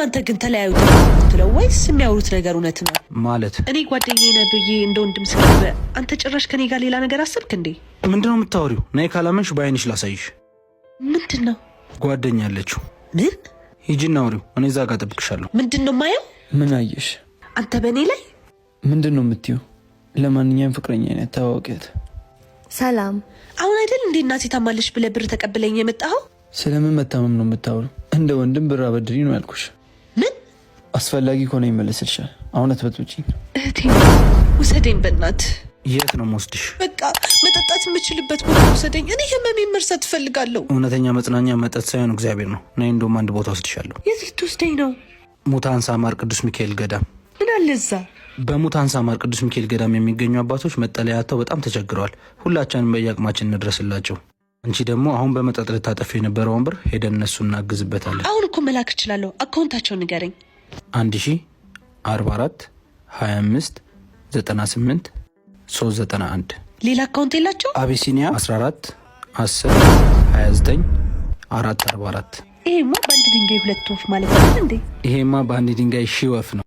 እናንተ ግን ተለያዩ ትለው ወይስ የሚያወሩት ነገር እውነት ነው? ማለት እኔ ጓደኛዬ ነህ ብዬ እንደ ወንድም ስላበ አንተ ጭራሽ ከኔ ጋር ሌላ ነገር አሰብክ እንዴ? ምንድነው የምታወሪው? ነይ ካላመንሽ በአይንሽ ላሳይሽ። ምንድነው? ጓደኛ አለችው። ምን? ሂጂና አውሪው። እኔ እዛ ጋር እጠብቅሻለሁ። ምንድነው ማየው? ምን አየሽ? አንተ በእኔ ላይ ምንድነው የምትይው? ለማንኛውም ፍቅረኛ አይነት ታዋቂያት። ሰላም። አሁን አይደል እንዴ እናቴ ታማለሽ ብለህ ብር ተቀብለኝ የመጣኸው? ስለምን መታመም ነው የምታወሪው? እንደ ወንድም ብር አበድሪ ነው ያልኩሽ። ምን? አስፈላጊ ከሆነ ይመለስልሻል። አሁን አትበጥብጪኝ። እህቴ ውሰደኝ በእናትህ። የት ነው የምወስድሽ? በቃ መጠጣት የምችልበት ቦታ ውሰደኝ። እኔ ህመሜን መርሳት እፈልጋለሁ። እውነተኛ መጽናኛ መጠጥ ሳይሆን እግዚአብሔር ነው። ነይ እንደውም አንድ ቦታ ወስድሻለሁ። የት ልትወስደኝ ነው? ሙታንሳ ማር ቅዱስ ሚካኤል ገዳም። ምን አለ እዛ? በሙታንሳ ማር ቅዱስ ሚካኤል ገዳም የሚገኙ አባቶች መጠለያ አጥተው በጣም ተቸግረዋል። ሁላችንም በየአቅማችን እንድረስላቸው። አንቺ ደግሞ አሁን በመጠጥ ልታጠፊ የነበረውን ብር ሄደን እነሱ እናግዝበታለን። አሁን እኮ መላክ እችላለሁ። አካውንታቸውን ንገረኝ። 1044 25 98 391 ሌላ አካውንት የላቸው? አቢሲኒያ 14 10 29 444። ይሄማ በአንድ ድንጋይ ሁለት ወፍ ማለት አይደል እንዴ? ይሄማ በአንድ ድንጋይ ሺህ ወፍ ነው።